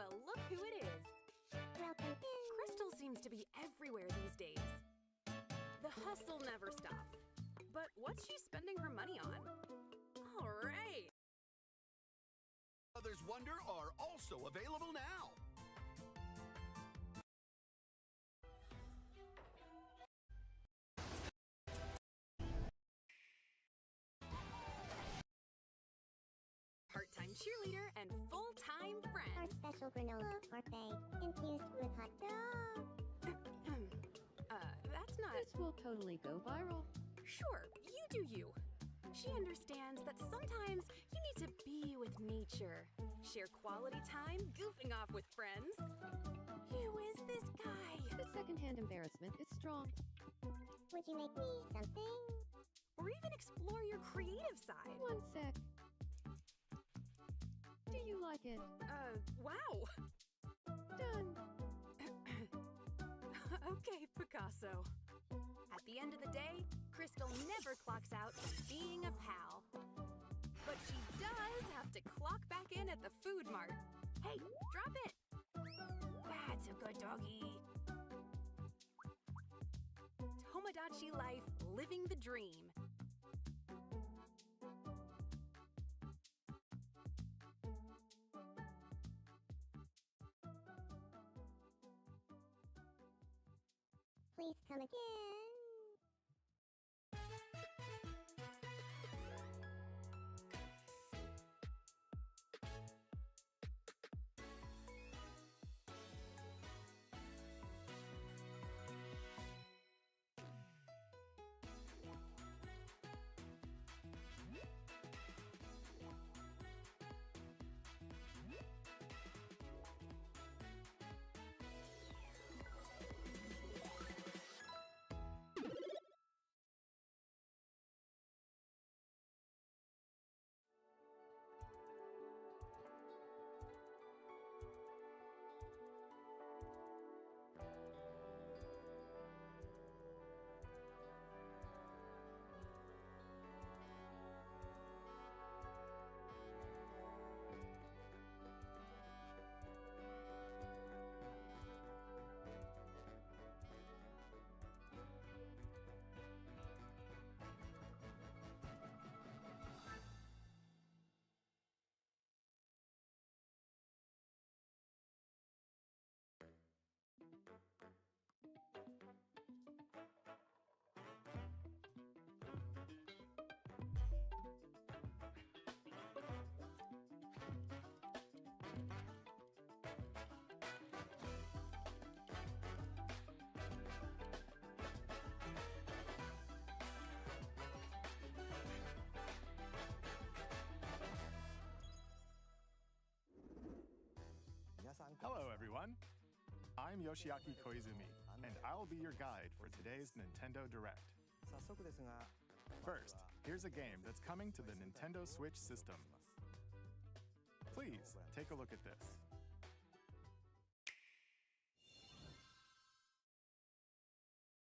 Well, look who it is. Welcome in. Crystal seems to be everywhere these days. The hustle never stops. But what's she spending her money on? All right. Brothers Wonder are also available now. Part-time cheerleader and full-time Our friend. special granola parfait infused with hot dog. That's not... This will totally go viral. Sure, you do you. She understands that sometimes you need to be with nature. Share quality time goofing off with friends. Who is this guy? The secondhand embarrassment is strong. Would you make me something? Or even explore your creative side. One sec. Do you like it? Wow. Done. Okay, Picasso. At the end of the day, Crystal never clocks out on being a pal. But she does have to clock back in at the food mart. Hey, drop it! That's a good doggy. Tomodachi life, living the dream. Please come again. Hello, everyone. I'm Yoshiaki Koizumi, and I'll be your guide for today's Nintendo Direct. First, here's a game that's coming to the Nintendo Switch system. Please, take a look at this.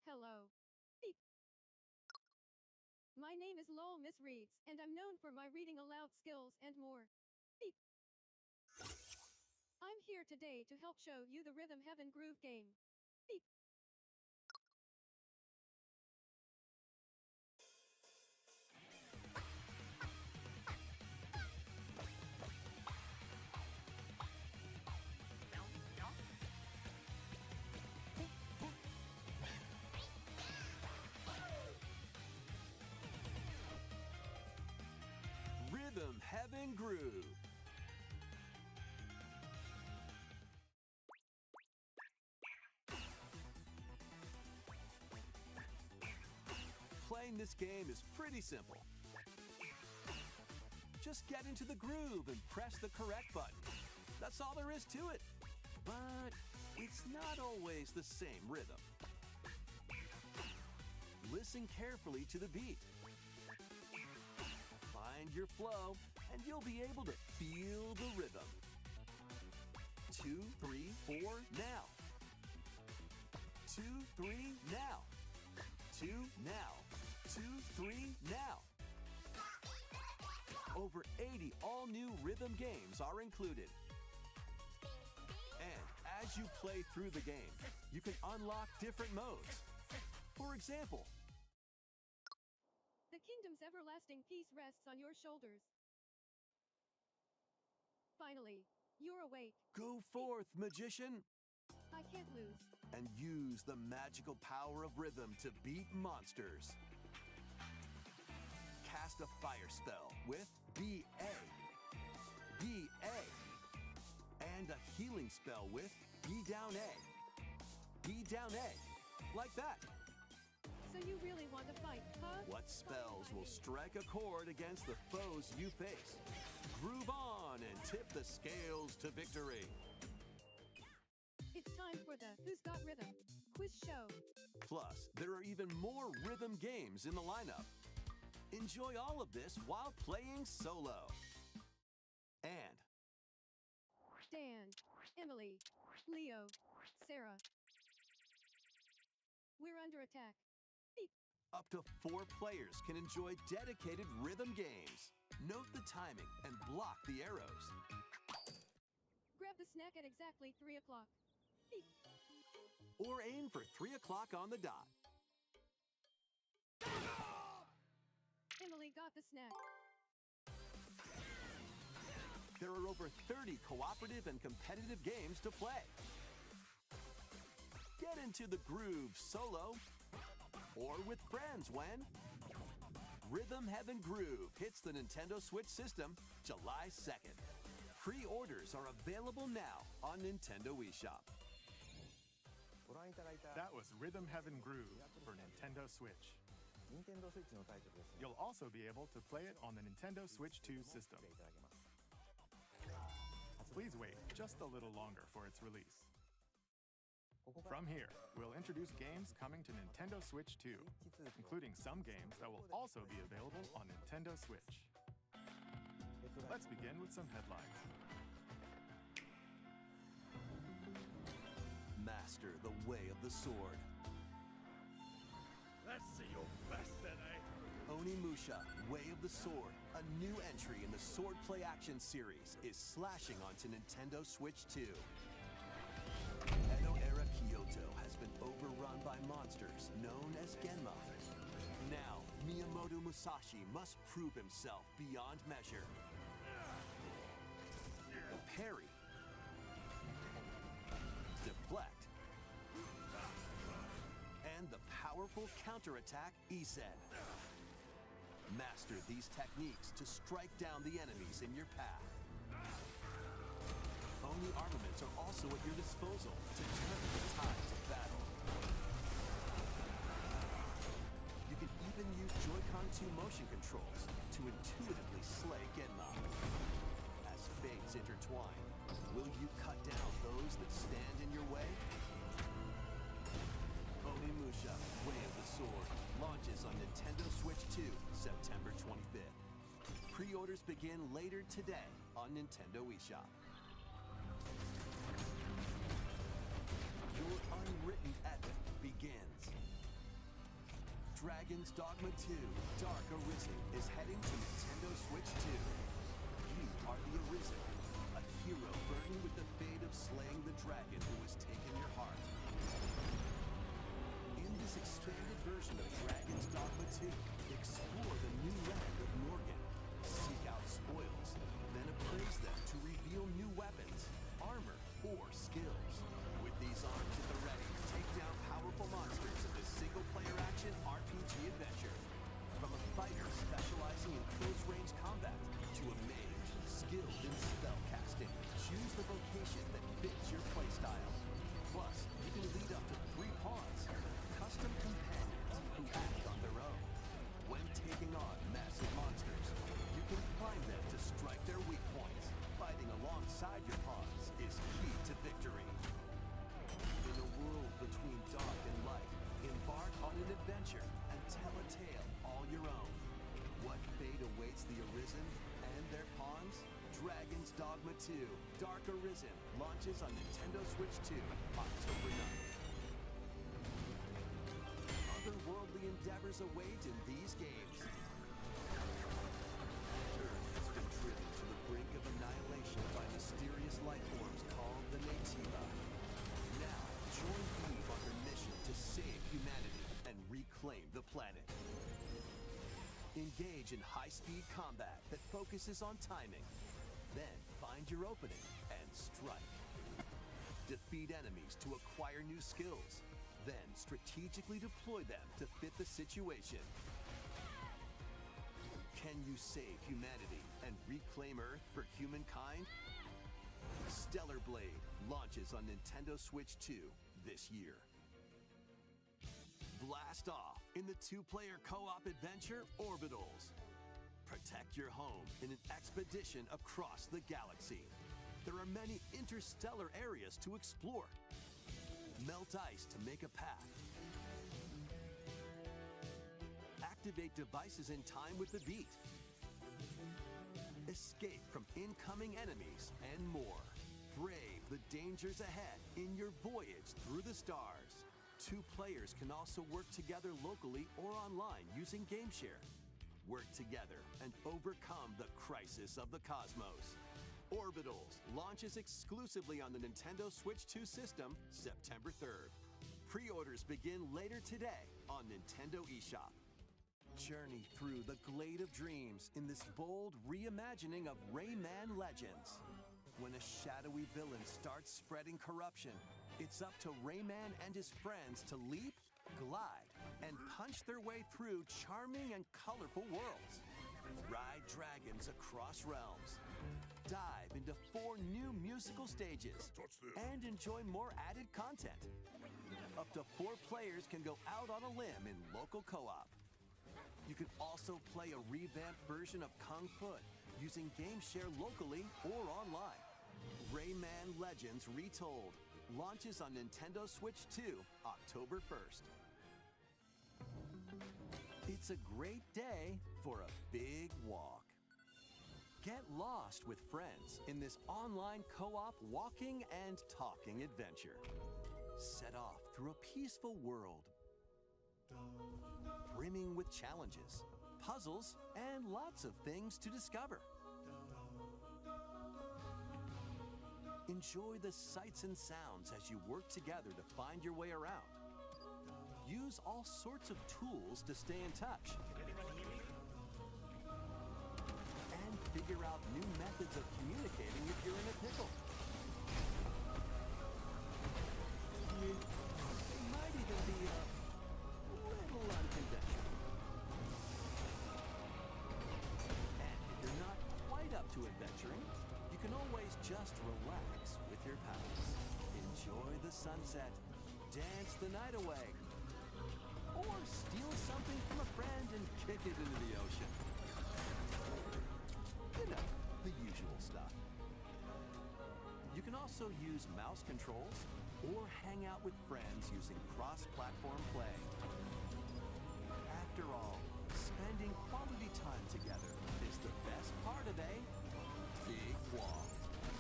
Hello. Beep. My name is Lowell Miss Reeds, and I'm known for my reading aloud skills and more. Beep. I'm here today to help show you the Rhythm Heaven Groove game. Beep. Rhythm Heaven Groove. Playing this game is pretty simple. Just get into the groove and press the correct button. That's all there is to it. But it's not always the same rhythm. Listen carefully to the beat. Find your flow, and you'll be able to feel the rhythm. 2, 3, 4, now. 2, 3, now. 2, now. 2, 3, now. Over 80 all-new rhythm games are included. As you play through the game, you can unlock different modes. For example, The kingdom's everlasting peace rests on your shoulders. Finally, you're awake. go forth, magician, I can't lose. and use the magical power of rhythm to beat monsters. Cast a fire spell with BA, BA, and a healing spell with B down A, B down A, like that. So you really want to fight, huh? What spells will strike a chord against the foes you face? Groove on and tip the scales to victory. It's time for the Who's Got Rhythm quiz show. Plus, there are even more rhythm games in the lineup. Enjoy all of this while playing solo. And Dan, Emily, Leo, Sarah. We're under attack. up to 4 players can enjoy dedicated rhythm games. Note the timing and block the arrows. Grab the snack at exactly 3 o'clock. Beep. Or aim for 3 o'clock on the dot. Emily got the snack. There are over 30 cooperative and competitive games to play. Get into the groove solo or with friends when Rhythm Heaven Groove hits the Nintendo Switch system July 2nd. Pre-orders are available now on Nintendo eShop. That was Rhythm Heaven Groove for Nintendo Switch. You'll also be able to play it on the Nintendo Switch 2 system. Please wait just a little longer for its release. From here, we'll introduce games coming to Nintendo Switch 2, including some games that will also be available on Nintendo Switch. Let's begin with some headlines. Master the way of the sword. Let's see your best then, eh? Onimusha, Way of the Sword, a new entry in the Sword Play Action series, is slashing onto Nintendo Switch 2. Edo era Kyoto has been overrun by monsters known as Genma. Now, Miyamoto Musashi must prove himself beyond measure. Parry. Deflect. And the powerful counterattack Isen. Master these techniques to strike down the enemies in your path. Oni armaments are also at your disposal to turn the tides of battle. You can even use Joy-Con 2 motion controls to intuitively slay Genma. As fates intertwine, will you cut down those that stand in your way? Onimusha, Way of the Sword, launches on Nintendo Switch 2, September 25th. Pre-orders begin later today on Nintendo eShop. Your unwritten epic begins. Dragon's Dogma 2, Dark Arisen is heading to Nintendo Switch 2. You are the Arisen, a hero burdened with the fate of slaying the dragon who has taken your heart. In this expanded version of Dragon's Dogma 2, explore the new land of Morgan, seek out spoils, then appraise them to reveal new weapons, armor, or skills. With these arms at the ready, take down powerful monsters in this single-player action RPG adventure. From a fighter specializing in close-range combat to a mage skilled in spellcasting, choose the vocation that fits your playstyle. Plus, you can lead up to 3 pawns, custom companions who act on their own. When taking on massive monsters, you can climb them to strike their weak points. Fighting alongside your pawns is key to victory. In a world between dark and light, embark on an adventure and tell a tale all your own. What fate awaits the Arisen and their pawns? Dragon's Dogma 2, Dark Arisen, launches on Nintendo Switch 2, October 9th. Otherworldly endeavors await in these games. Earth has been driven to the brink of annihilation by mysterious life forms called the Naytiba. Engage in high-speed combat that focuses on timing. Then find your opening and strike. Defeat enemies to acquire new skills. Then strategically deploy them to fit the situation. Can you save humanity and reclaim Earth for humankind? Stellar Blade launches on Nintendo Switch 2 this year. Blast off in the two-player co-op adventure Orbitals. Protect your home in an expedition across the galaxy. There are many interstellar areas to explore. Melt ice to make a path. Activate devices in time with the beat. Escape from incoming enemies and more. Brave the dangers ahead in your voyage through the stars. Two players can also work together locally or online using GameShare. Work together and overcome the crisis of the cosmos. Orbitals launches exclusively on the Nintendo Switch 2 system September 3rd. Pre-orders begin later today on Nintendo eShop. Journey through the Glade of Dreams in this bold reimagining of Rayman Legends. When a shadowy villain starts spreading corruption, it's up to Rayman and his friends to leap, glide, and punch their way through charming and colorful worlds. Ride dragons across realms. Dive into 4 new musical stages and enjoy more added content. Up to 4 players can go out on a limb in local co-op. You can also play a revamped version of Kung Fu using GameShare locally or online. Rayman Legends Retold launches on Nintendo Switch 2 October 1st. It's a great day for a big walk. Get lost with friends in this online co-op walking and talking adventure. Set off through a peaceful world, brimming with challenges, puzzles, and lots of things to discover. Enjoy the sights and sounds as you work together to find your way around. Use all sorts of tools to stay in touch. And figure out new methods of communicating if you're in a pickle. It might even be a little unconventional. And if you're not quite up to adventuring, you can always just relax with your pals. Enjoy the sunset, dance the night away, or steal something from a friend and kick it into the ocean. You know, the usual stuff. You can also use mouse controls or hang out with friends using cross-platform play. After all, spending quality time together is the best part of a big walk.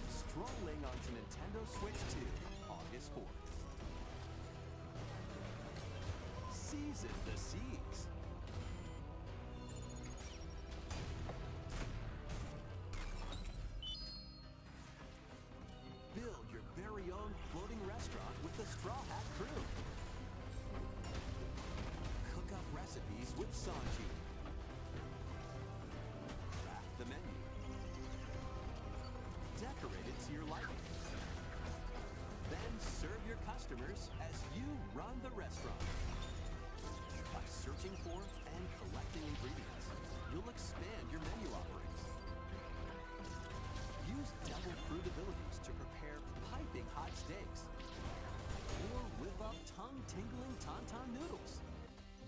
Strolling onto Nintendo Switch 2, August 4th. Season the seas. Build your very own floating restaurant with the Straw Hat Crew. Cook up recipes with Sanji. Craft the menu. Decorate it to your liking. Then serve your customers as you run the restaurant. By searching for and collecting ingredients, you'll expand your menu offerings. Use double fruit abilities to prepare piping hot steaks. Or whip up tongue-tingling tauntaun noodles.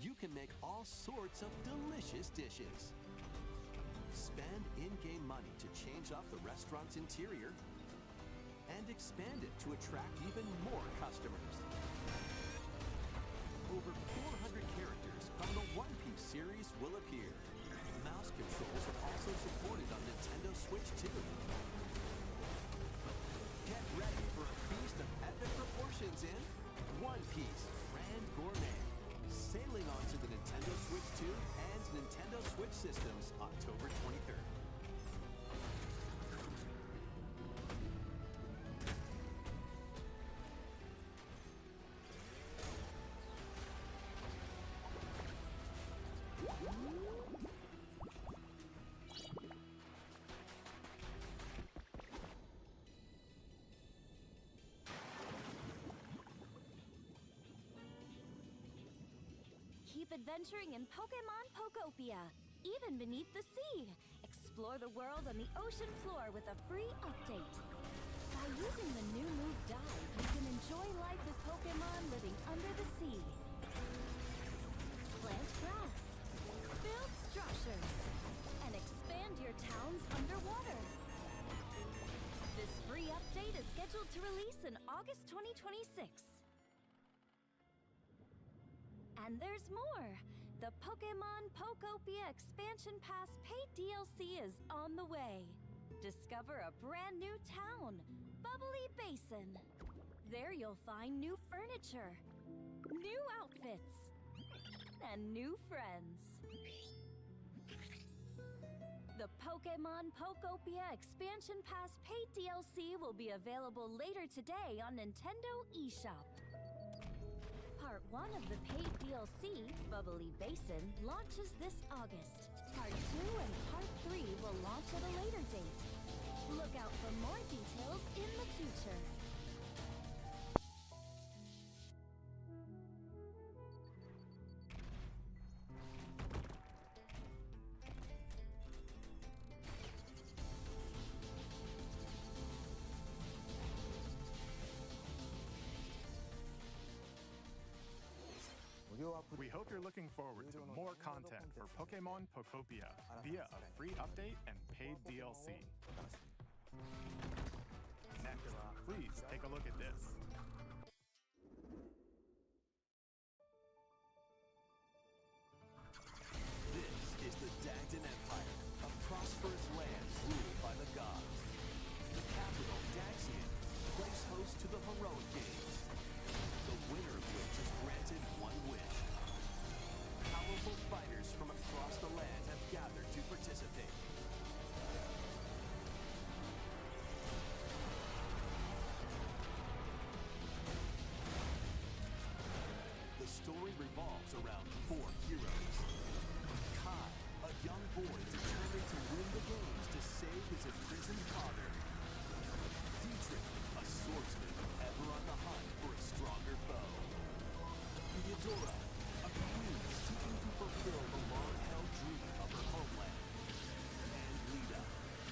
You can make all sorts of delicious dishes. Spend in-game money to change up the restaurant's interior and expand it to attract even more customers. Over 400 characters from the One Piece series will appear. Mouse controls are also supported on Nintendo Switch 2. Get ready for a feast of epic proportions in One Piece Grand Gourmet. Sailing onto the Nintendo Switch 2 and Nintendo Switch systems October 23rd. Keep adventuring in Pokemon Pokopia, even beneath the sea. Explore the world on the ocean floor with a free update. By using the new move Dive, you can enjoy life with Pokemon living under the sea. Plant grass, build structures, and expand your towns underwater. This free update is scheduled to release in August 2026. And there's more! The Pokemon Pokopia Expansion Pass paid DLC is on the way. Discover a brand new town, Bubbly Basin. There you'll find new furniture, new outfits, and new friends. The Pokemon Pokopia Expansion Pass paid DLC will be available later today on Nintendo eShop. Part 1 of the paid DLC, Bubbly Basin, launches this August. Part 2 and Part 3 will launch at a later date. Look out for more details in the future. We hope you're looking forward to more content for Pokemon Pokopia via a free update and paid DLC. Next, please take a look at this. This is the Dagden Empire, a prosperous land ruled by the gods. The capital, Daxian, plays host to the Heroic Games, the winner of which is granted one wish. Powerful fighters from across the land have gathered to participate. The story revolves around 4 heroes. Kai, a young boy determined to win the games to save his imprisoned father. Dietrich, a swordsman ever on the hunt for a stronger foe. Eudora, a queen seeking to fulfill the long-held dream of her homeland. And Lita,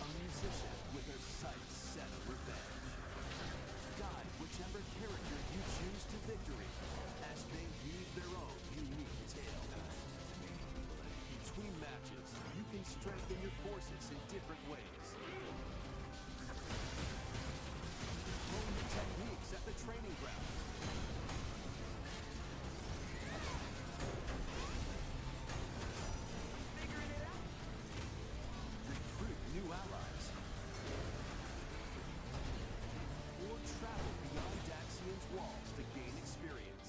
a musician with her sights set on revenge. Guide whichever character you choose to victory as they weave their own unique tale. Between matches, you can strengthen your forces in different ways. Hone your techniques at the training ground. Figuring it out. Recruit new allies. Or travel beyond Daxian's walls to gain experience.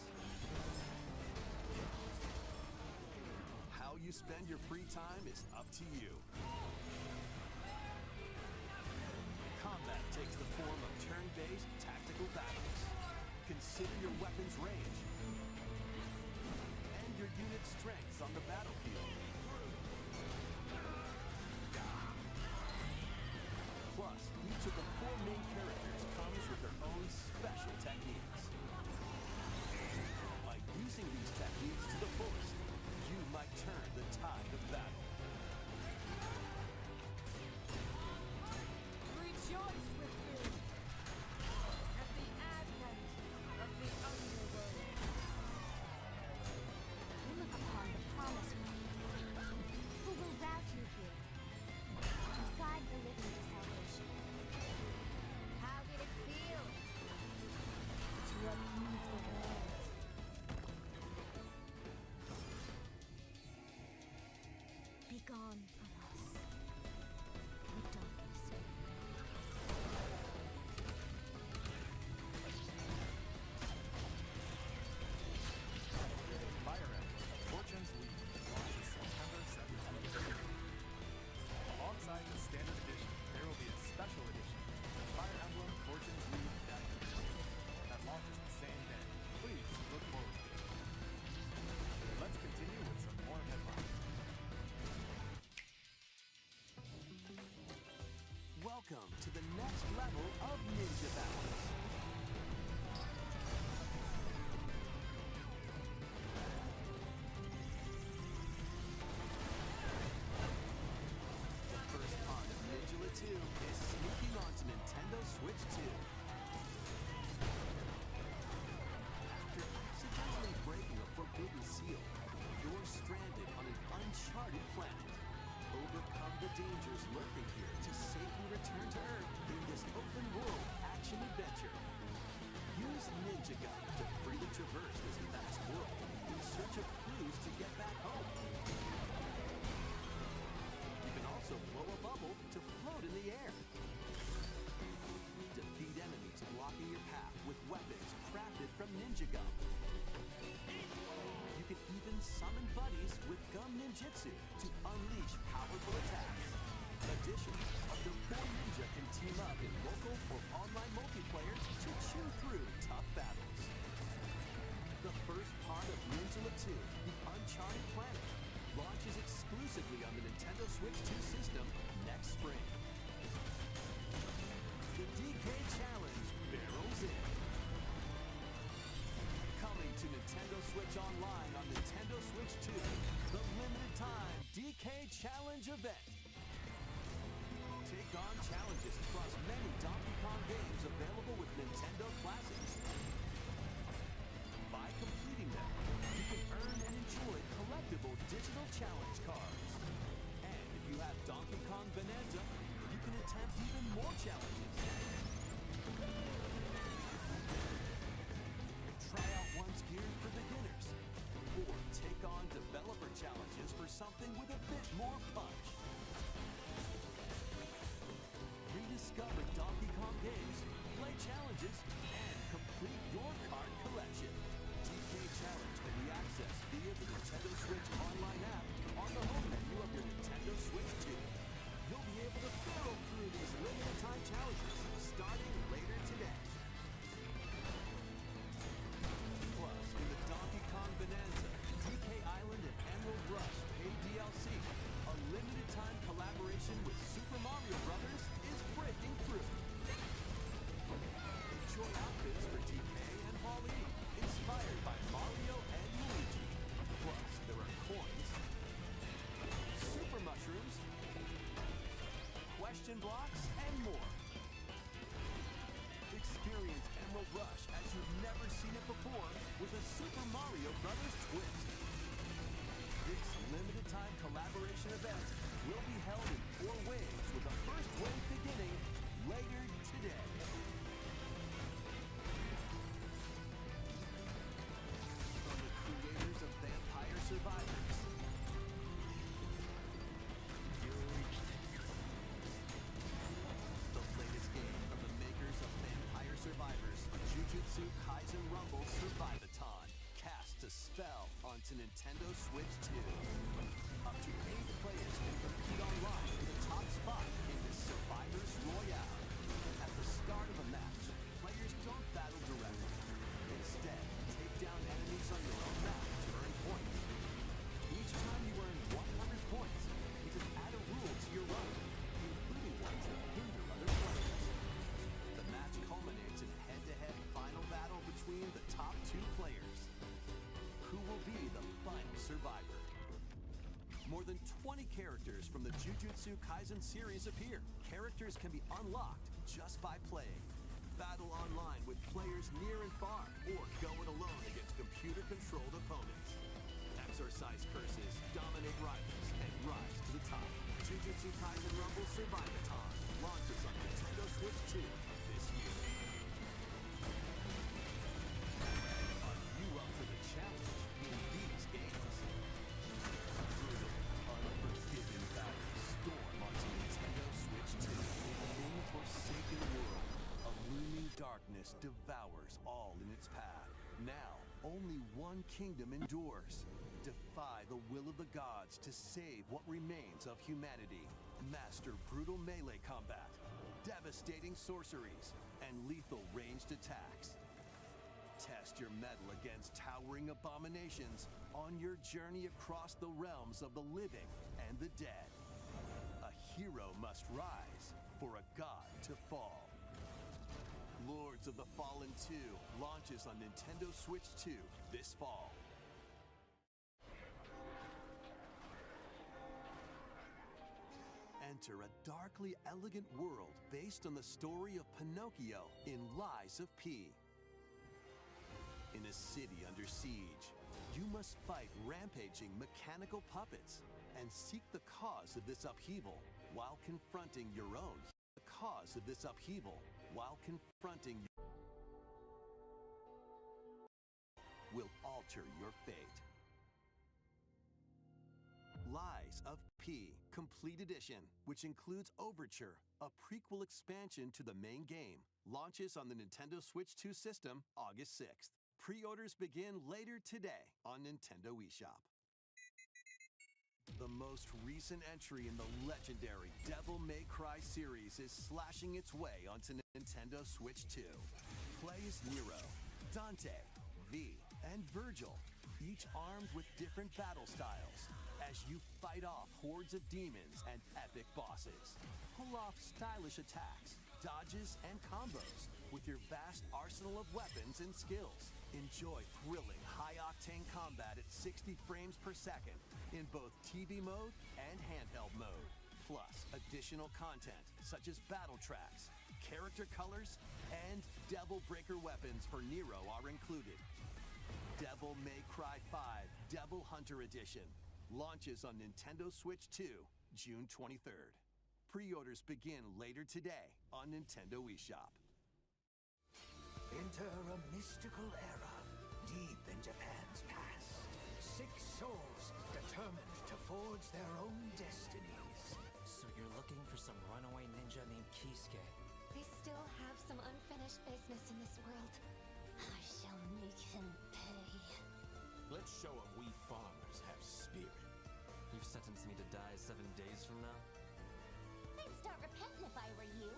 How you spend your free time is up to you. Combat takes the form of turn-based tactical battles. Consider your weapon's range and your unit's strengths on the battlefield. Plus, each of the 4 main characters comes with their own special techniques. By using these techniques to the fullest, you might turn the tide of battle. Rejoice with me at the advent of the underworld. Look upon the promised one, who will rout you here and guide the living to salvation. How did it feel? To unleash the world. Be gone from us, the darkness. Fire Emblem Fortune's Leap launches September 17th. Alongside the standard edition, there will be a special edition, Fire Emblem Fortune's Leap Death Edition, that launches the same day. Please look forward to it. Let's continue with some more headlines. Welcome to the next level of Ninja Battles. players to chew through tough battles. The first part of Ninja 2, The Uncharted Planet, launches exclusively on the Nintendo Switch 2 system next spring. The DK Challenge barrels in. Coming to Nintendo Switch Online on Nintendo Switch 2, the limited time DK Challenge event. Take on challenges across many Donkey Kong games available with Nintendo Classics. By completing them, you can earn and enjoy collectible digital challenge cards. And if you have Donkey Kong Bonanza, you can attempt even more challenges. Try out one's gear for beginners, or take on developer challenges for something with a bit more punch. Rediscover Donkey Kong games, play challenges, and complete your card collection. DK Challenge can be accessed via the Nintendo Switch Online app on the home menu of your Nintendo Switch 2. You'll be able to barrel through these limited time challenges starting later today. Plus, in the Donkey Kong Bonanza, DK Island and Emerald Rush paid DLC, a limited time collaboration with Super Mario Bros. Is breaking through. Enjoy outfits for DK and Pauline, inspired by Mario and Luigi. Plus, there are coins, super mushrooms, question blocks, and more. Experience Emerald Rush as you've never seen it before with a Super Mario Bros. Twist. This limited time collaboration event will be held in 4 waves with the first wave beginning later today. From the creators of Vampire Survivors, the latest game from the makers of Vampire Survivors, Jujutsu Kaisen Rumble Survivathon, cast a spell onto Nintendo Switch 2. Up to 8 players can compete online for the top spot in this Survivors Royale. At the start of a match, players don't battle directly. Instead, take down enemies on your own map to earn points. Each time you earn 100 points, you can add a rule to your run, including ones that hinder other players. The match culminates in a head-to-head final battle between the top 2 players. Who will be the final survivor? More than 20 characters from the Jujutsu Kaisen series appear. Characters can be unlocked just by playing. Battle online with players near and far, or go it alone against computer-controlled opponents. Exorcise curses, dominate rivals, and rise to the top. Jujutsu Kaisen Rumble Survivathon launches on Nintendo Switch 2 this year. Are you up for the challenge in these games? Brutal, unforgiving battles storm onto Nintendo Switch 2. In the forsaken world, a looming darkness devours all in its path. Now, only one kingdom endures. Defy the will of the gods to save what remains of humanity. Master brutal melee combat, devastating sorceries, and lethal ranged attacks. Test your mettle against towering abominations on your journey across the realms of the living and the dead. A hero must rise for a god to fall. Lords of the Fallen 2 launches on Nintendo Switch 2 this fall. Enter a darkly elegant world based on the story of Pinocchio in Lies of P. In a city under siege, you must fight rampaging mechanical puppets and seek the cause of this upheaval while confronting your own. The cause of this upheaval while confronting will alter your fate. Lies of P Complete Edition, which includes Overture, a prequel expansion to the main game, launches on the Nintendo Switch 2 system August 6th. Pre-orders begin later today on Nintendo eShop. The most recent entry in the legendary Devil May Cry Samurai series is slashing its way onto Nintendo Switch 2. Play as Nero, Dante, V, and Virgil, each armed with different battle styles, as you fight off hordes of demons and epic bosses. Pull off stylish attacks, dodges, and combos with your vast arsenal of weapons and skills. Enjoy thrilling, high-octane combat at 60 frames per second in both TV mode and handheld mode. Plus, additional content such as battle tracks, character colors, and Devil Breaker weapons for Nero are included. Devil May Cry 5 Devil Hunter Edition launches on Nintendo Switch 2, June 23rd. Pre-orders begin later today on Nintendo eShop. Enter a mystical era, deep in Japan's past. 6 souls determined to forge their own destinies. So you're looking for some runaway ninja named Kisuke? They still have some unfinished business in this world. I shall make him pay. Let's show him we farmers have spirit. You've sentenced me to die 7 days from now? I'd start repenting if I were you.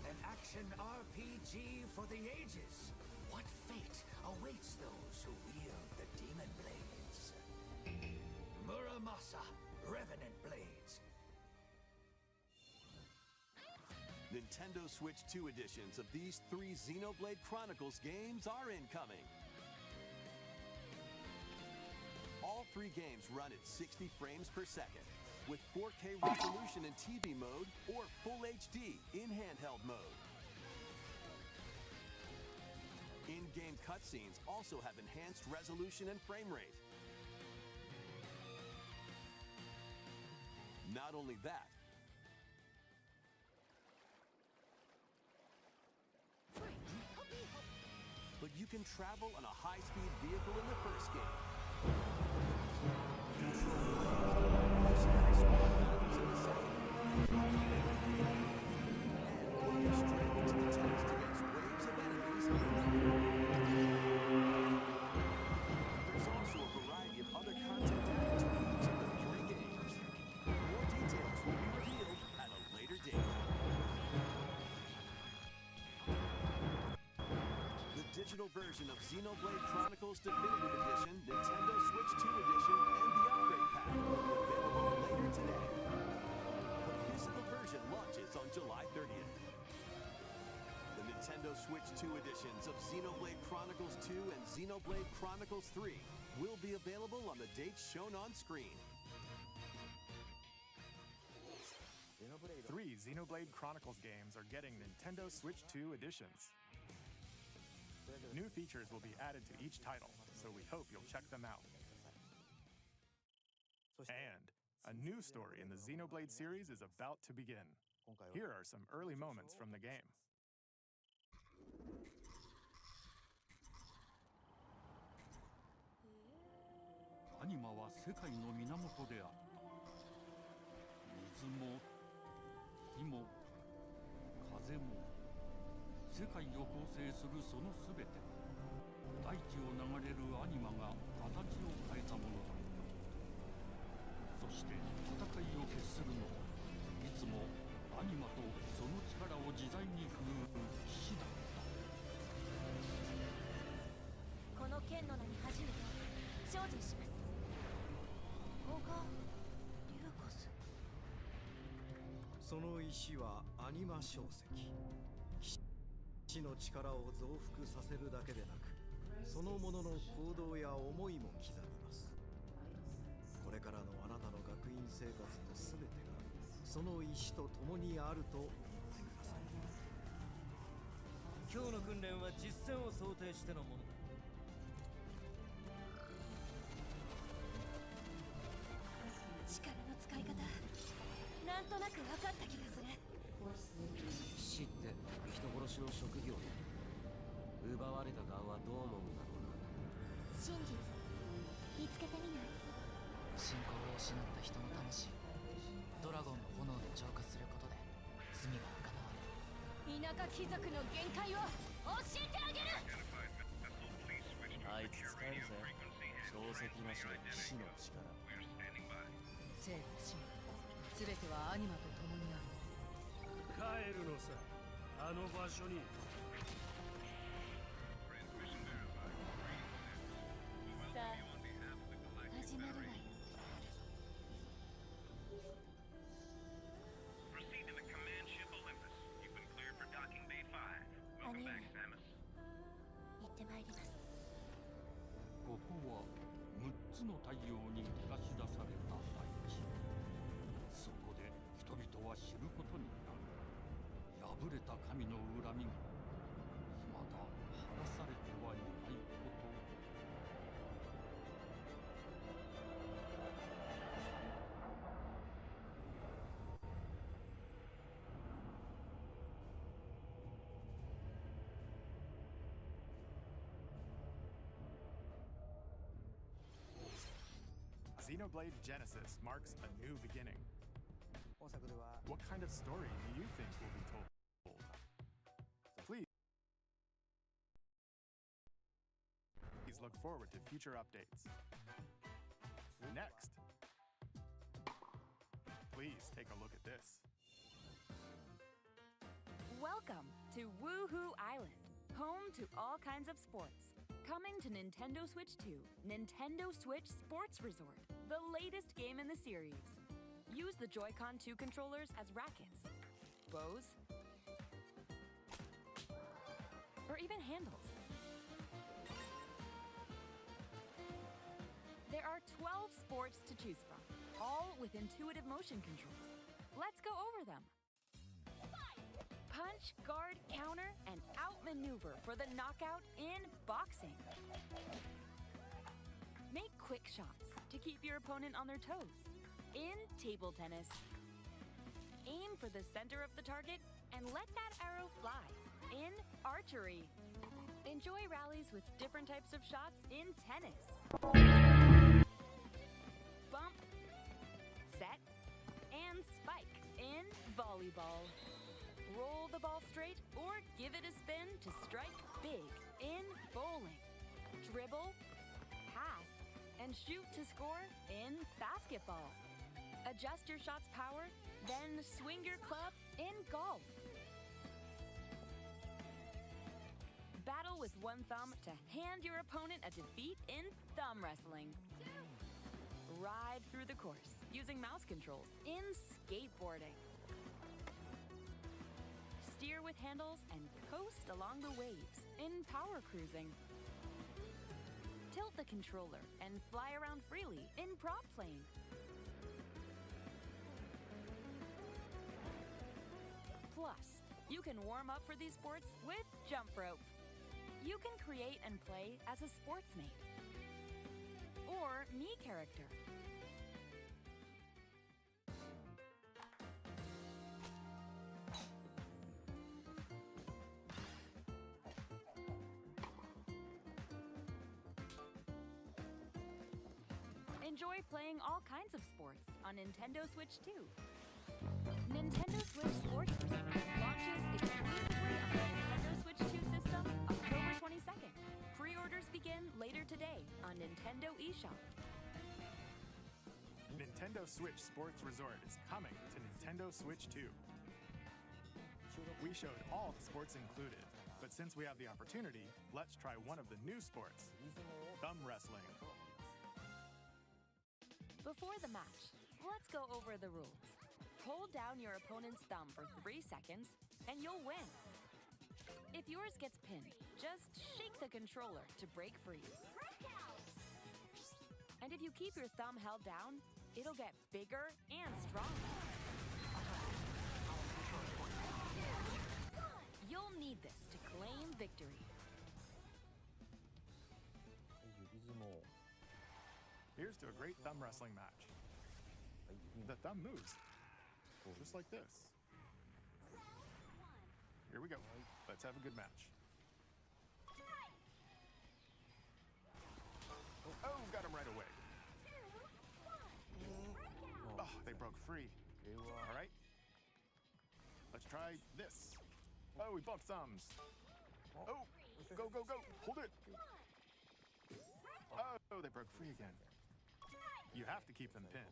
An action RPG for the ages. What fate awaits those who wield the demon blades? Muramasa, Revenant Blades. Nintendo Switch 2 editions of these 3 Xenoblade Chronicles games are incoming. All 3 games run at 60 frames per second, with 4K resolution in TV mode or Full HD in handheld mode. In-game cutscenes also have enhanced resolution and frame rate. Not only that, but you can travel on a high-speed vehicle in the first game. There's also a variety of other content added to each of the 3 games. More details will be revealed at a later date. The digital version of Xenoblade Chronicles Definitive Edition, Nintendo Switch 2 Edition, and the Upgrade Pack will be available later today. The physical version launches on July 30th. The Nintendo Switch 2 editions of Xenoblade Chronicles 2 and Xenoblade Chronicles 3 will be available on the dates shown on screen. 3 Xenoblade Chronicles games are getting Nintendo Switch 2 editions. New features will be added to each title, so we hope you'll check them out. And a new story in the Xenoblade series is about to begin. Here are some early moments from the game. アニマは世界の源であった。水も火も風も世界を構成するそのすべて大地を流れるアニマが形を変えたものだ。そして戦いを決するのはいつもアニマとその力を自在に振るう騎士だった。この剣の名に初めて精進します。ここがリューコス。その石はアニマ晶石。騎士の力を増幅させるだけでなく、そのものの行動や思いも刻みます。これからのあなたの学院生活のすべてがその石と共にあると思ってください。今日の訓練は実戦を想定してのものだ。力の使い方、なんとなく分かった気がする。死って人殺しの職業で奪われた側はどう思うんだろうな。真実見つけてみない？信仰を失った人の魂をドラゴンの炎で浄化することで罪が贖われる。田舎貴族の限界を教えてあげる。あいつ使えるぜ。小石なしの騎士の力。生と死も全てはアニマと共にある。さあの場所に。さあ、始まるわよ。Proceed to the command ship Olympus. You've been cleared for docking bay 5. Welcome back, Samus. 行ってまいります。ここは6つの太陽に照らし出された大地。そこで人々は知ることになる。破れた神の恨みが未だ晴らされてはいないこと。Xenoblade Genesis marks a new beginning. What kind of story do you think will be told? So please look forward to future updates. Next, please take a look at this. Welcome to Woohoo Island, home to all kinds of sports. Coming to Nintendo Switch 2, Nintendo Switch Sports Resort, the latest game in the series. Use the Joy-Con 2 controllers as rackets, bows, or even handles. There are 12 sports to choose from, all with intuitive motion controls. Let's go over them. Punch, guard, counter, and outmaneuver for the knockout in boxing. Make quick shots to keep your opponent on their toes in table tennis. Aim for the center of the target and let that arrow fly in archery. Enjoy rallies with different types of shots in tennis. Bump, set, and spike in volleyball. Roll the ball straight or give it a spin to strike big in bowling. Dribble, pass, and shoot to score in basketball. Adjust your shot's power, then swing your club in golf. Battle with one thumb to hand your opponent a defeat in thumb wrestling. Ride through the course using mouse controls in skateboarding. Steer with handles and coast along the waves in power cruising. Tilt the controller and fly around freely in prop playing. Plus, you can warm up for these sports with jump rope. You can create and play as a sportsmate or Mii character. Enjoy playing all kinds of sports on Nintendo Switch 2. Nintendo Switch Sports Resort launches exclusively on the Nintendo Switch 2 system October 22nd. Pre-orders begin later today on Nintendo eShop. Nintendo Switch Sports Resort is coming to Nintendo Switch 2. We showed all the sports included, but since we have the opportunity, let's try one of the new sports, thumb wrestling. Before the match, let's go over the rules. Hold down your opponent's thumb for 3 seconds, and you'll win. If yours gets pinned, just shake the controller to break free. And if you keep your thumb held down, it'll get bigger and stronger. You'll need this to claim victory. Here's to a great thumb wrestling match. The thumb moves, just like this. Here we go. Let's have a good match. Oh, got him right away. Oh, they broke free. All right. Let's try this. Oh, we bumped thumbs. Oh, go, go, go. Hold it. Oh, they broke free again. You have to keep them pinned.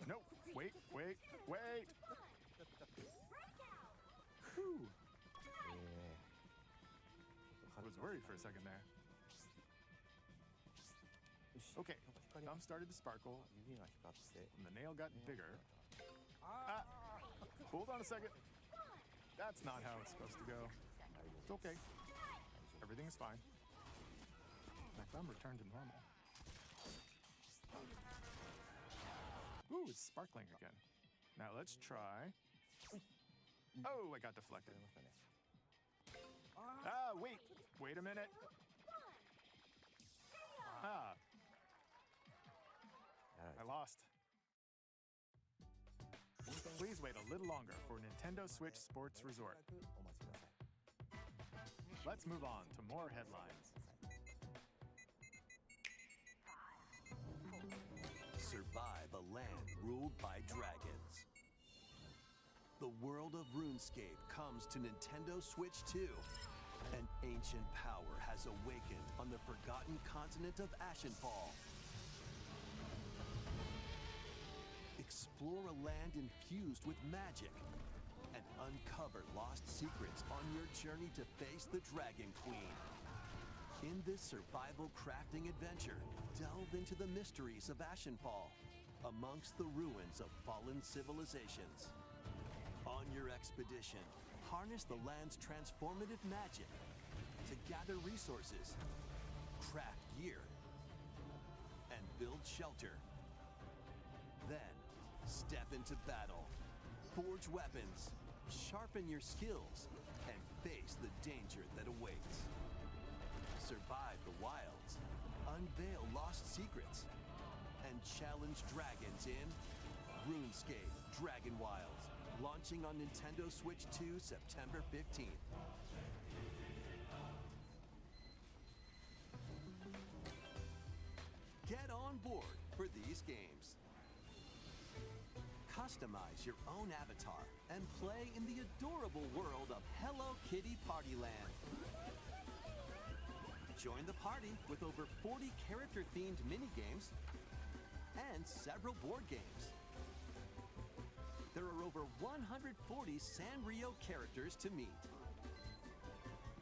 No, wait, wait, wait. Whew. I was worried for a second there. Okay, thumb started to sparkle, and the nail got bigger. Ah! Hold on a second. That's not how it's supposed to go. It's okay. Everything's fine. My thumb returned to normal. Ooh, it's sparkling again. Now let's try. Oh, I got deflected. Ah, wait a minute. Ah. I lost. Please wait a little longer for Nintendo Switch Sports Resort. Let's move on to more headlines. Survive a land ruled by dragons. The world of RuneScape comes to Nintendo Switch 2. An ancient power has awakened on the forgotten continent of Ashenfall. Explore a land infused with magic and uncover lost secrets on your journey to face the Dragon Queen. In this survival crafting adventure, delve into the mysteries of Ashenfall, amongst the ruins of fallen civilizations. On your expedition, harness the land's transformative magic to gather resources, craft gear, and build shelter. Then, step into battle, forge weapons, sharpen your skills, and face the danger that awaits. Survive the wilds, unveil lost secrets, and challenge dragons in RuneScape Dragon Wilds, launching on Nintendo Switch 2 September 15th. Get on board for these games. Customize your own avatar and play in the adorable world of Hello Kitty Partyland. Join the party with over 40 character-themed minigames and several board games. There are over 140 Sanrio characters to meet.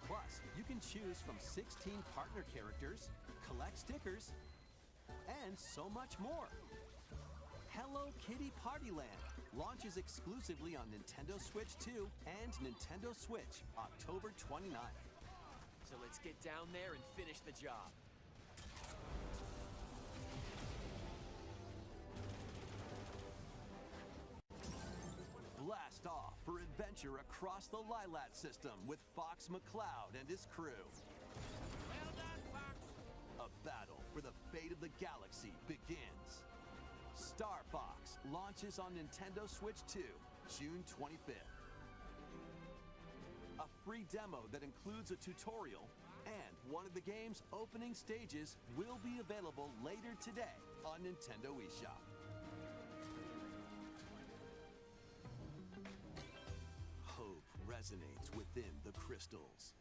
Plus, you can choose from 16 partner characters, collect stickers, and so much more. Hello Kitty Partyland launches exclusively on Nintendo Switch 2 and Nintendo Switch October 29th. So let's get down there and finish the job. Blast off for adventure across the Lylat system with Fox McCloud and his crew. Well done, Fox! A battle for the fate of the galaxy begins. Star Fox launches on Nintendo Switch 2, June 25th. A free demo that includes a tutorial and one of the game's opening stages will be available later today on Nintendo eShop. Hope resonates within the crystals.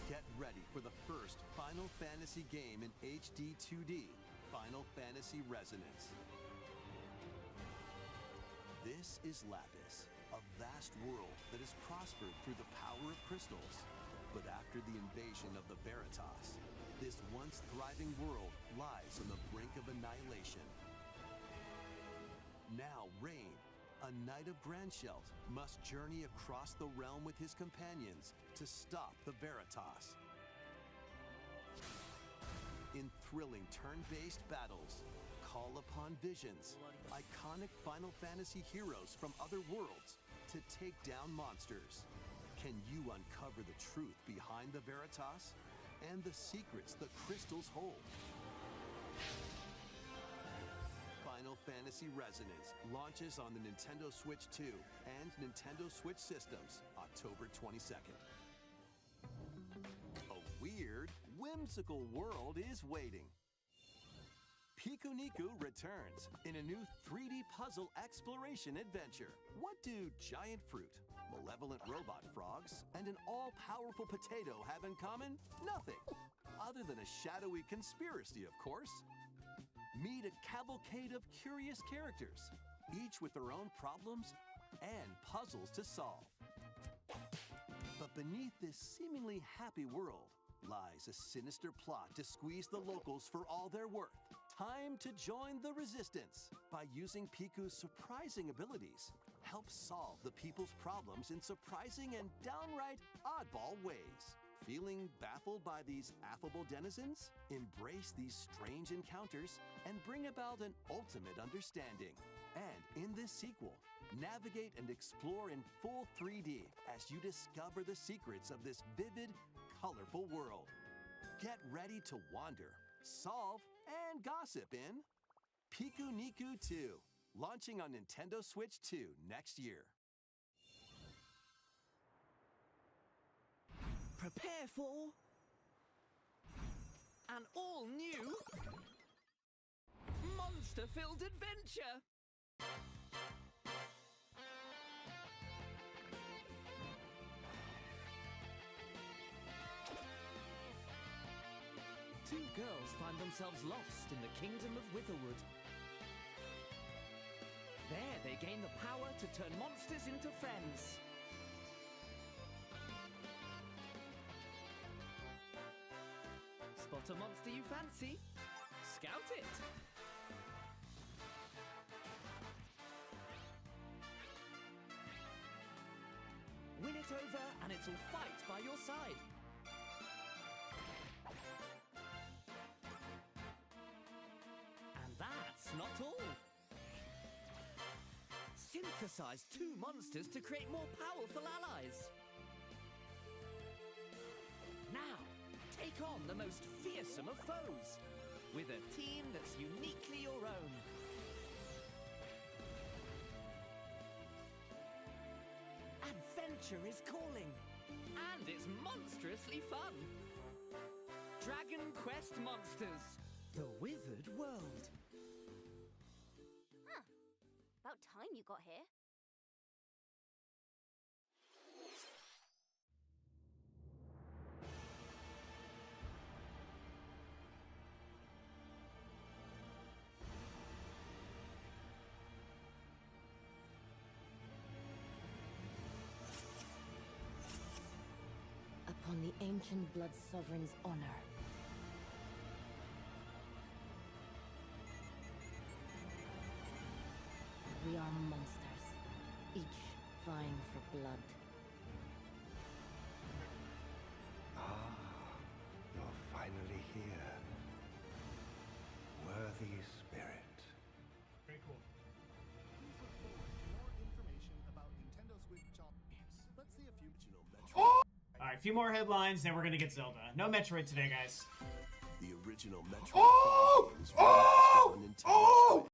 Get ready for the first Final Fantasy game in HD 2D, Final Fantasy Resonance. This is Lapis, a vast world that has prospered through the power of crystals. But after the invasion of the Veritas, this once thriving world lies on the brink of annihilation. Now Rain, a knight of Grandshelt, must journey across the realm with his companions to stop the Veritas. In thrilling turn-based battles, call upon visions, iconic Final Fantasy heroes from other worlds to take down monsters. Can you uncover the truth behind the Veritas and the secrets the crystals hold? Final Fantasy Resonance launches on the Nintendo Switch 2 and Nintendo Switch systems October 22nd. A weird, whimsical world is waiting. Pikuniku returns in a new 3D puzzle exploration adventure. What do giant fruit, malevolent robot frogs, and an all-powerful potato have in common? Nothing. Other than a shadowy conspiracy, of course. Meet a cavalcade of curious characters, each with their own problems and puzzles to solve. But beneath this seemingly happy world lies a sinister plot to squeeze the locals for all they're worth. Time to join the resistance. By using Piku's surprising abilities, help solve the people's problems in surprising and downright oddball ways. Feeling baffled by these affable denizens? Embrace these strange encounters and bring about an ultimate understanding. And in this sequel, navigate and explore in full 3D as you discover the secrets of this vivid, colorful world. Get ready to wander, solve, and gossip in Pikuniku 2, launching on Nintendo Switch 2 next year. Prepare for an all-new monster-filled adventure! Two girls find themselves lost in the kingdom of Witherwood. There they gain the power to turn monsters into friends. Spot a monster you fancy? Scout it! Win it over and it'll fight by your side. And that's not all. Synthesize two monsters to create more powerful allies. Now, take on the most fearsome of foes with a team that's uniquely your own. Adventure is calling, and it's monstrously fun. Dragon Quest Monsters, the Withered World. Huh. About time you got here. Upon the ancient Blood Sovereign's honor. We are monsters, each vying for blood. Ah, you're finally here. Worthy spirit. Very cool. Please look forward to more information about Nintendo Switch games. Let's see a few original Metroid. Alright, a few more headlines, then we're gonna get Zelda. No Metroid today, guys. The original Metroid Prime games were released on Nintendo Switch.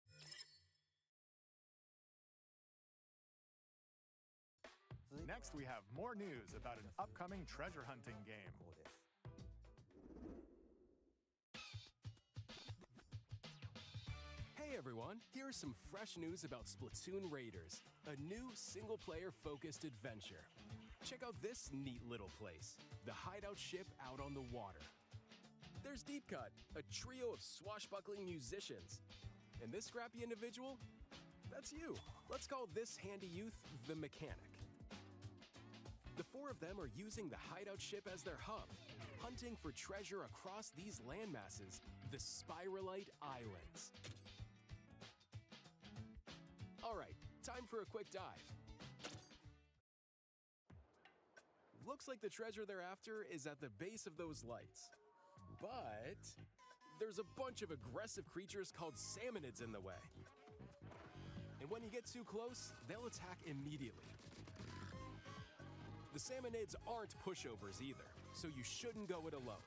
Next, we have more news about an upcoming treasure hunting game. Hey everyone, here's some fresh news about Splatoon Raiders, a new single-player focused adventure. Check out this neat little place, the hideout ship out on the water. There's Deep Cut, a trio of swashbuckling musicians. And this scrappy individual? That's you. Let's call this handy youth the Mechanic. The four of them are using the hideout ship as their hub, hunting for treasure across these landmasses, the Spiralite Islands. Alright, time for a quick dive. Looks like the treasure they're after is at the base of those lights. But there's a bunch of aggressive creatures called salmonids in the way. And when you get too close, they'll attack immediately. The salmonids aren't pushovers either, so you shouldn't go it alone.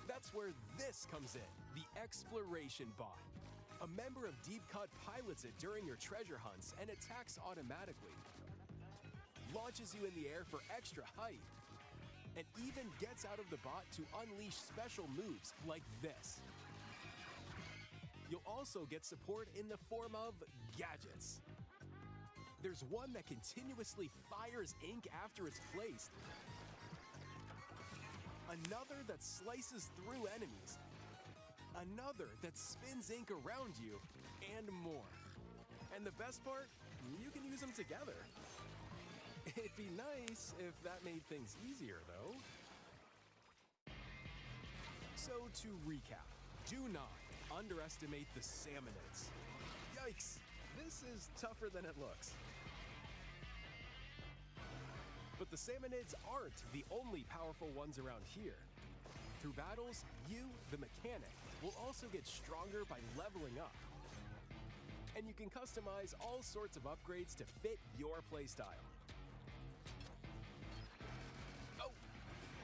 That's where this comes in, the Exploration Bot. A member of Deep Cut pilots it during your treasure hunts and attacks automatically. Launches you in the air for extra height. and even gets out of the bot to unleash special moves like this. You'll also get support in the form of gadgets. There's one that continuously fires ink after it's placed. Another that slices through enemies. Another that spins ink around you, and more. And the best part, you can use them together. It'd be nice if that made things easier, though. So to recap, do not underestimate the Salmonids. Yikes, this is tougher than it looks. But the Salmonids aren't the only powerful ones around here. Through battles, you, the mechanic, will also get stronger by leveling up. And you can customize all sorts of upgrades to fit your playstyle. Oh,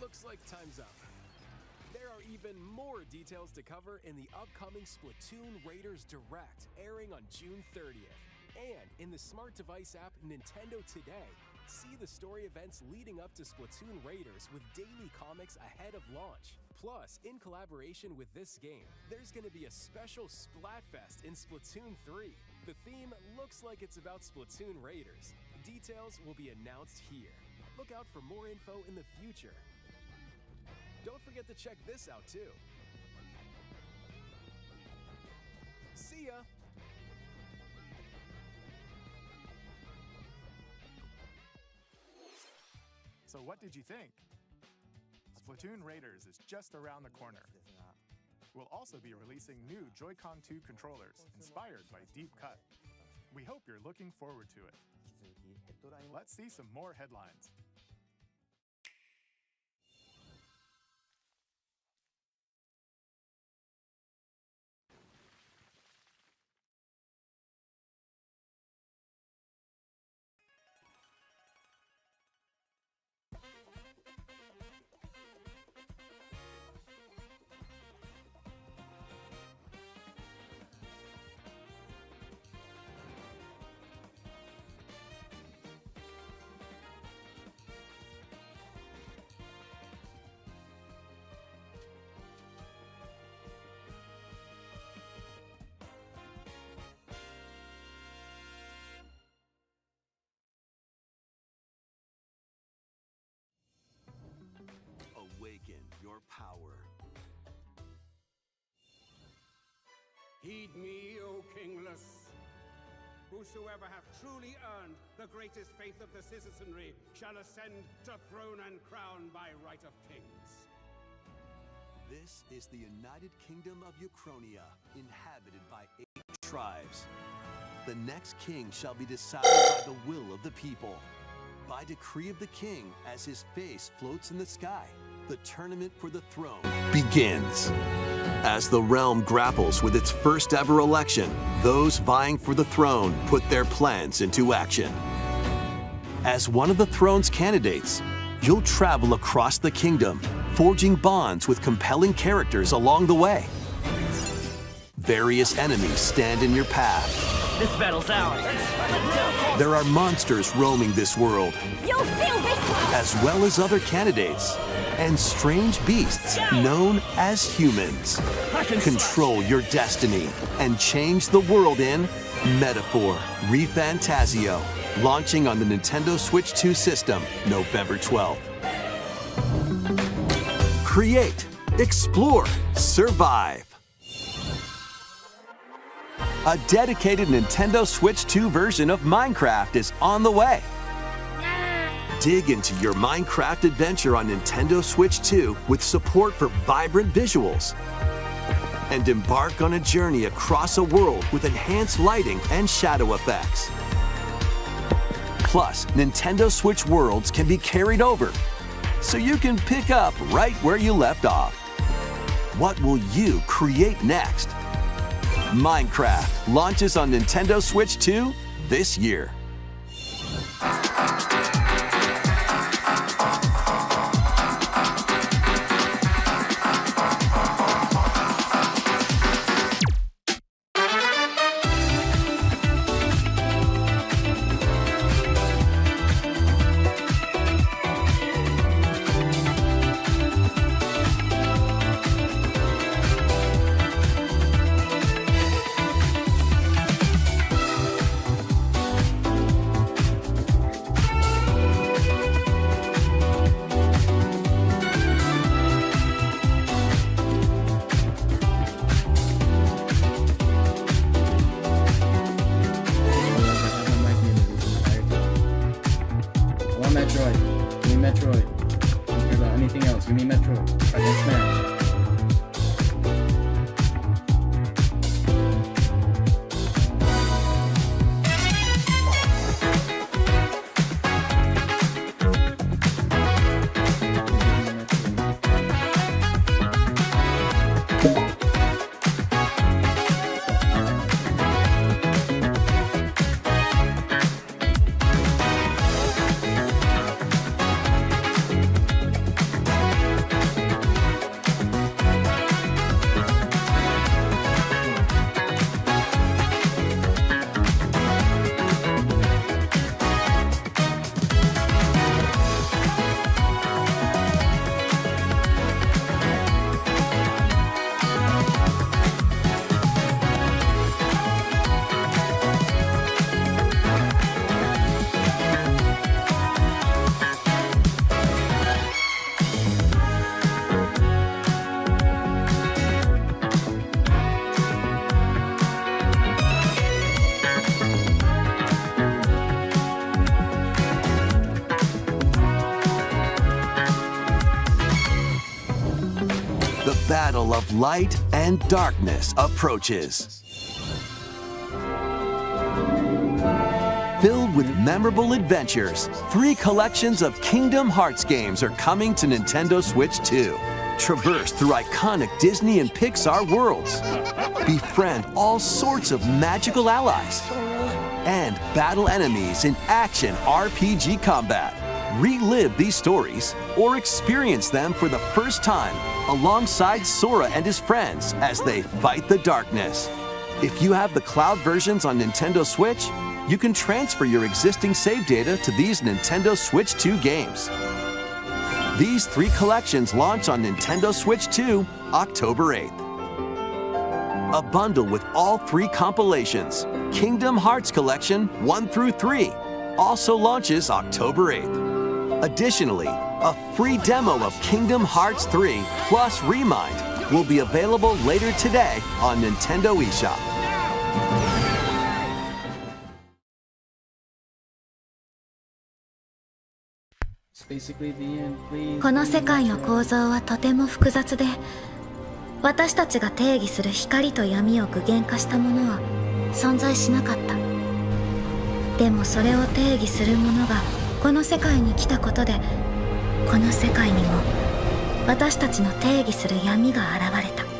looks like time's up. There are even more details to cover in the upcoming Splatoon Raiders Direct, airing on June 30th. And in the smart device app Nintendo Today, see the story events leading up to Splatoon Raiders with daily comics ahead of launch. Plus, in collaboration with this game, there's going to be a special Splatfest in Splatoon 3. The theme looks like it's about Splatoon Raiders. Details will be announced here. Look out for more info in the future. Don't forget to check this out too. See ya! So what did you think? Splatoon Raiders is just around the corner. We'll also be releasing new Joy-Con 2 controllers inspired by Deep Cut. We hope you're looking forward to it. Let's see some more headlines. Awaken your power. Heed me, O kingless. Whosoever hath truly earned the greatest faith of the citizenry shall ascend to throne and crown by right of kings. This is the United Kingdom of Uchronia, inhabited by 8 tribes. The next king shall be decided by the will of the people. By decree of the king, as his face floats in the sky, the tournament for the throne begins. As the realm grapples with its first ever election, those vying for the throne put their plans into action. As one of the throne's candidates, you'll travel across the kingdom, forging bonds with compelling characters along the way. Various enemies stand in your path. This battle's ours. Let's go. There are monsters roaming this world, You'll feel this one! as well as other candidates, and strange beasts known as humans. Control your destiny and change the world in Metaphor ReFantazio, launching on the Nintendo Switch 2 system November 12th. Create, explore, survive. A dedicated Nintendo Switch 2 version of Minecraft is on the way. Dig into your Minecraft adventure on Nintendo Switch 2 with support for vibrant visuals. And embark on a journey across a world with enhanced lighting and shadow effects. Plus, Nintendo Switch worlds can be carried over, so you can pick up right where you left off. What will you create next? Minecraft launches on Nintendo Switch 2 this year. the battle of light and darkness approaches. Filled with memorable adventures, 3 collections of Kingdom Hearts games are coming to Nintendo Switch 2. Traverse through iconic Disney and Pixar worlds. Befriend all sorts of magical allies. And battle enemies in action RPG combat. Relive these stories or experience them for the first time alongside Sora and his friends as they fight the darkness. If you have the cloud versions on Nintendo Switch, you can transfer your existing save data to these Nintendo Switch 2 games. These 3 collections launch on Nintendo Switch 2 October 8th. A bundle with all 3 compilations, Kingdom Hearts Collection 1 through 3, also launches October 8th. Additionally, a free demo of Kingdom Hearts 3 plus Remind will be available later today on Nintendo eShop.この世界の構造はとても複雑で、私たちが定義する光と闇を具現化したものは存在しなかった。でもそれを定義するものがこの世界に来たことで、この世界にも私たちの定義する闇が現れた。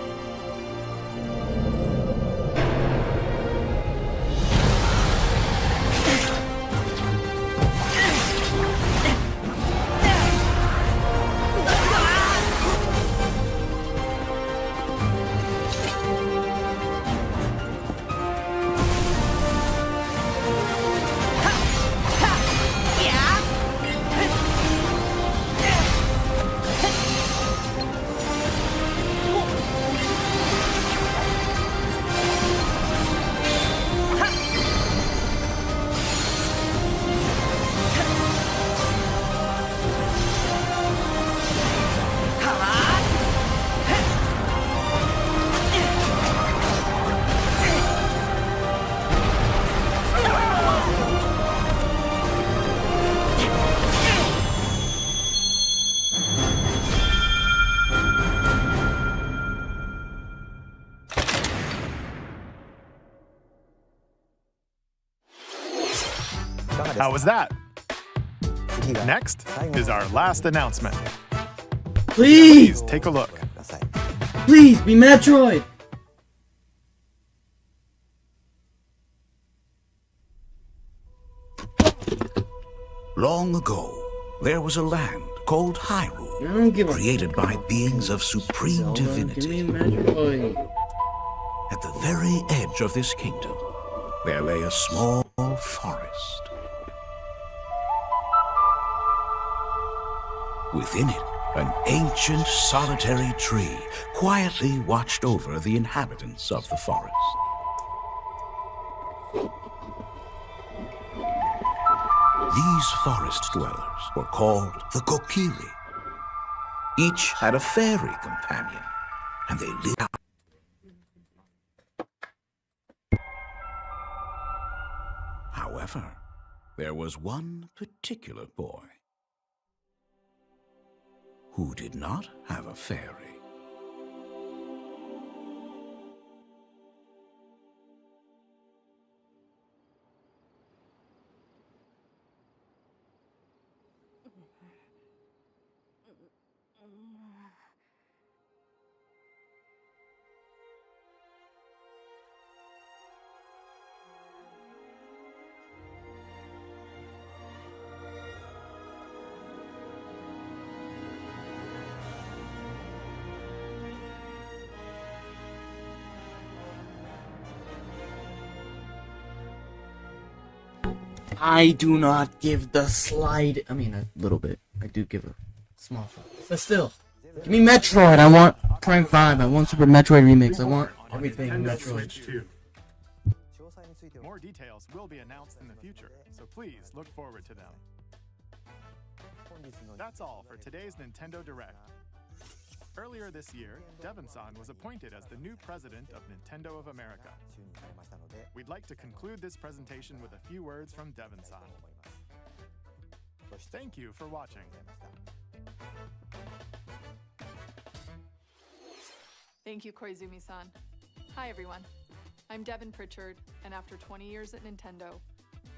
How was that? Next is our last announcement. Please take a look. Please be Metroid! Long ago, there was a land called Hyrule, created by beings of supreme divinity. At the very edge of this kingdom, there lay a small forest. Within it, an ancient solitary tree quietly watched over the inhabitants of the forest. These forest dwellers were called the Kokiri. Each had a fairy companion, and they lived. However, there was one particular boy who did not have a fairy. I do not give the slide. I mean, a little bit. I do give a small fuck. But still, give me Metroid. I want Prime 5. I want Super Metroid Remix. I want everything Metroid. More details will be announced in the future, so please look forward to them. That's all for today's Nintendo Direct. Earlier this year, Devon-san was appointed as the new president of Nintendo of America. We'd like to conclude this presentation with a few words from Devon-san. Thank you for watching. Thank you, Koizumi-san. Hi, everyone. I'm Devin Pritchard, and after 20 years at Nintendo,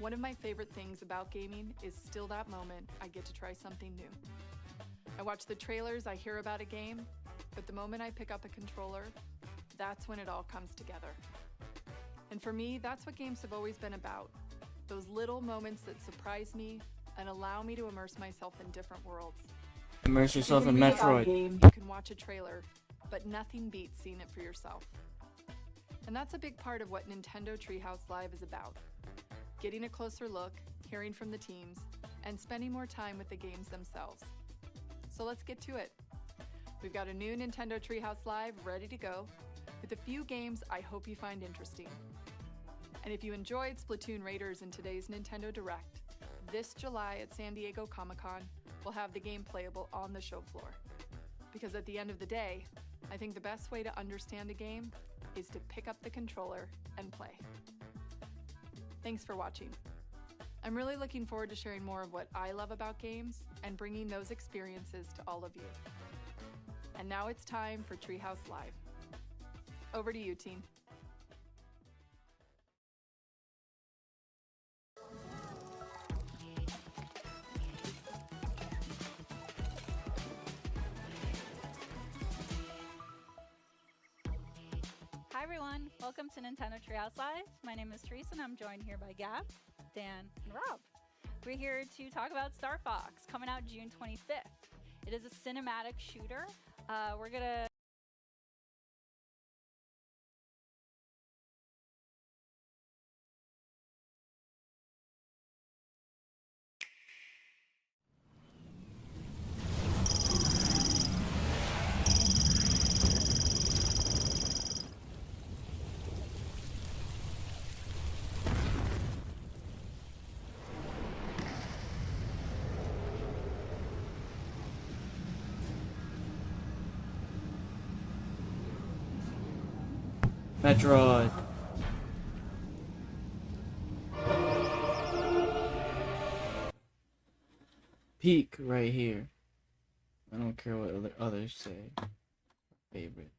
one of my favorite things about gaming is still that moment I get to try something new. I watch the trailers, I hear about a game, but the moment I pick up a controller, that's when it all comes together. And for me, that's what games have always been about. Those little moments that surprise me and allow me to immerse myself in different worlds. Immerse yourself in You can read about a Metroid. game, you can watch a trailer, but nothing beats seeing it for yourself. And that's a big part of what Nintendo Treehouse Live is about. Getting a closer look, hearing from the teams, and spending more time with the games themselves. So let's get to it. We've got a new Nintendo Treehouse Live ready to go, with a few games I hope you find interesting. And if you enjoyed Splatoon Raiders in today's Nintendo Direct, this July at San Diego Comic-Con, we'll have the game playable on the show floor. Because at the end of the day, I think the best way to understand a game is to pick up the controller and play. Thanks for watching. I'm really looking forward to sharing more of what I love about games and bringing those experiences to all of you. And now it's time for Treehouse Live. Over to you, team. Hi everyone, welcome to Nintendo Treehouse Live. My name is Teresa and I'm joined here by Gab, Dan, and Rob. We're here to talk about Star Fox, coming out June 25th. It is a cinematic shooter. We're gonna Metroid. Peak right here. I don't care what others say. Favorite.